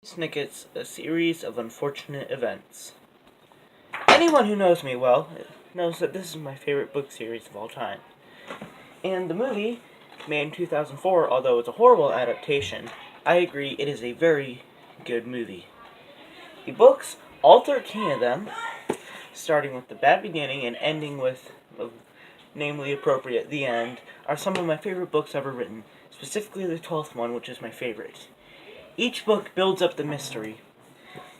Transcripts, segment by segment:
Snicket's A Series of Unfortunate Events. Anyone who knows me well knows that this is my favorite book series of all time. And the movie, made in 2004, although it's a horrible adaptation, I agree it is a very good movie. The books, all 13 of them, starting with the bad beginning and ending with, namely appropriate, the end, are some of my favorite books ever written, specifically the 12th one, which is my favorite. Each book builds up the mystery,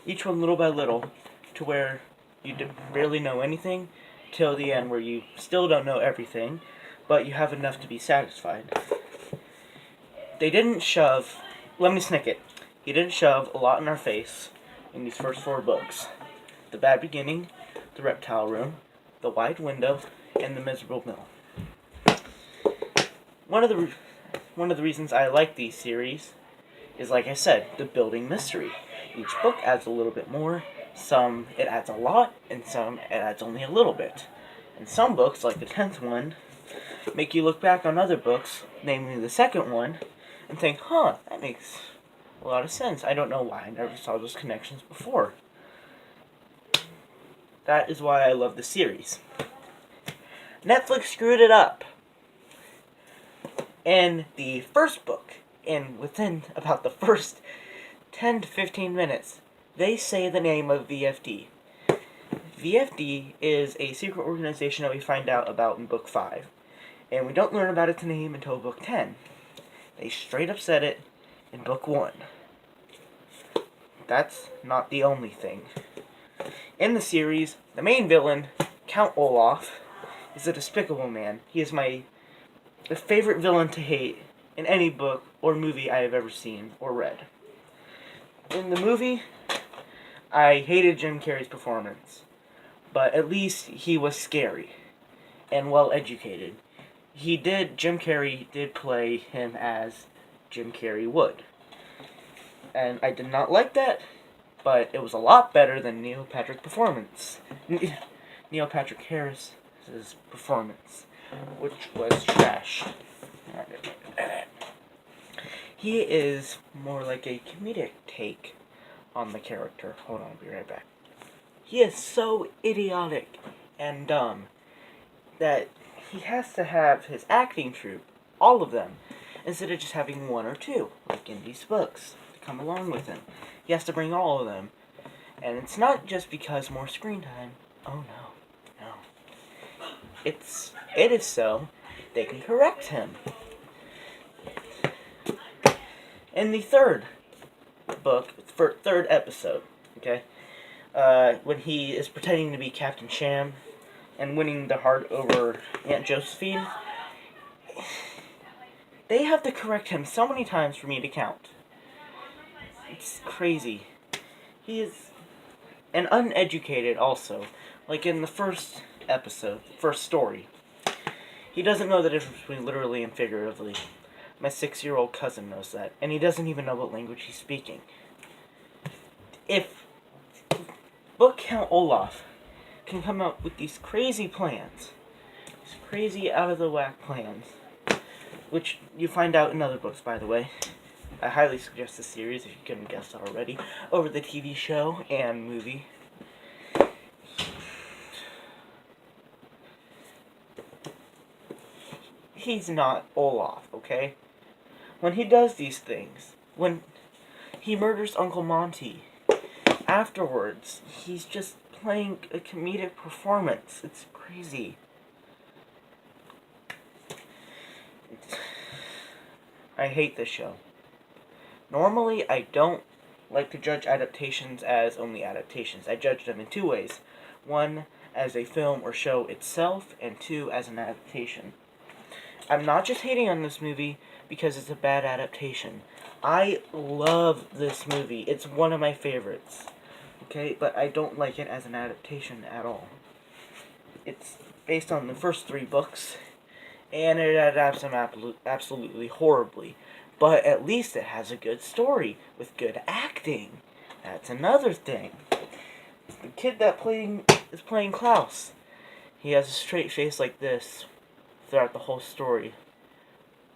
each one little by little, to where you barely know anything, till the end where you still don't know everything, but you have enough to be satisfied. They didn't shove, Lemony Snicket, he didn't shove a lot in our face in these first 4 books. The Bad Beginning, The Reptile Room, The Wide Window, and The Miserable Mill. One of the reasons I like these series is, like I said, the building mystery. Each book adds a little bit more. Some it adds a lot, and some it adds only a little bit. And some books, like the 10th one, make you look back on other books, namely the second one, and think, that makes a lot of sense. I don't know why I never saw those connections before. That is why I love the series. Netflix screwed it up. In the first book, and within about the first 10 to 15 minutes, they say the name of VFD. VFD is a secret organization that we find out about in book 5, and we don't learn about its name until book 10. They straight up said it in book 1. That's not the only thing. In the series, the main villain, Count Olaf, is a despicable man. He is my favorite villain to hate in any book or movie I have ever seen or read. In the movie, I hated Jim Carrey's performance, but at least he was scary and well educated. Jim Carrey did play him as Jim Carrey would. And I did not like that, but it was a lot better than Neil Patrick Harris's performance, which was trash. He is more like a comedic take on the character. Hold on, I'll be right back. He is so idiotic and dumb that he has to have his acting troupe, all of them, instead of just having 1 or 2, like in these books, to come along with him. He has to bring all of them. And it's not just because more screen time. Oh no. It is so they can correct him. In the third episode, okay, when he is pretending to be Captain Sham and winning the heart over Aunt Josephine, they have to correct him so many times for me to count. It's crazy. He is an uneducated also. Like in the first story. He doesn't know the difference between literally and figuratively. My 6-year-old cousin knows that, and he doesn't even know what language he's speaking. If Book Count Olaf can come up with these crazy plans, these crazy out-of-the-whack plans, which you find out in other books, by the way. I highly suggest this series, if you couldn't guess already, over the TV show and movie. He's not Olaf, okay? When he does these things, when he murders Uncle Monty, afterwards, he's just playing a comedic performance. It's crazy. I hate this show. Normally, I don't like to judge adaptations as only adaptations. I judge them in 2 ways. 1, as a film or show itself, and 2, as an adaptation. I'm not just hating on this movie because it's a bad adaptation. I love this movie. It's one of my favorites. Okay, but I don't like it as an adaptation at all. It's based on the first 3 books, and it adapts them absolutely horribly. But at least it has a good story with good acting. That's another thing. The kid that is playing Klaus. He has a straight face like this throughout the whole story.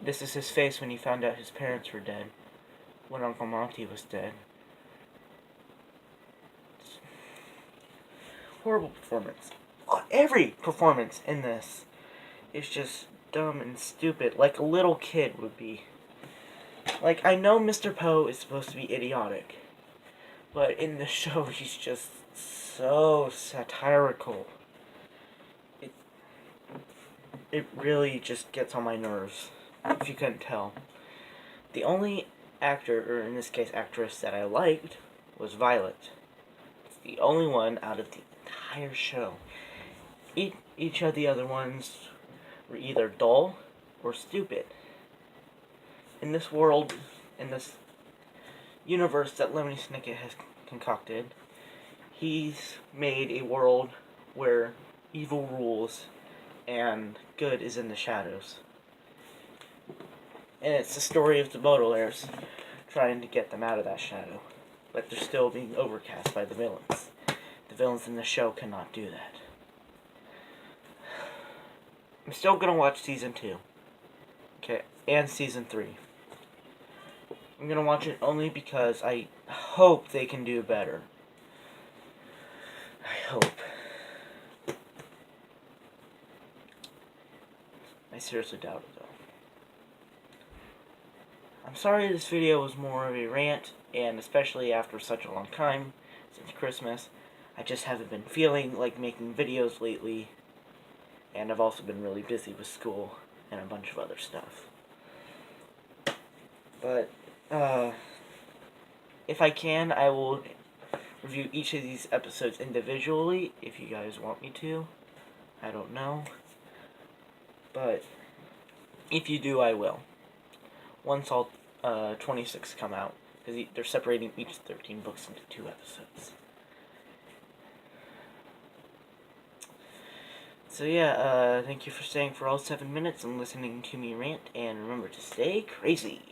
This is his face when he found out his parents were dead, when Uncle Monty was dead. horrible performance. Every performance in this is just dumb and stupid, like a little kid would be. Like, I know Mr. Poe is supposed to be idiotic, but in the show he's just so satirical. It really just gets on my nerves, if you couldn't tell. The only actor, or in this case actress, that I liked was Violet. It's the only one out of the entire show. Each of the other ones were either dull or stupid. In this world, in this universe that Lemony Snicket has concocted, he's made a world where evil rules and good is in the shadows. And it's the story of the Baudelaires trying to get them out of that shadow. But they're still being overcast by the villains. The villains in the show cannot do that. I'm still gonna watch Season 2. Okay, and Season 3. I'm gonna watch it only because I hope they can do better. I hope. I seriously doubt it, though. I'm sorry this video was more of a rant, and especially after such a long time, since Christmas, I just haven't been feeling like making videos lately, and I've also been really busy with school and a bunch of other stuff. But, if I can, I will review each of these episodes individually, if you guys want me to. I don't know. But, if you do, I will. Once all 26 come out, because they're separating each 13 books into 2 episodes. So yeah, thank you for staying for all 7 minutes and listening to me rant, and remember to stay crazy.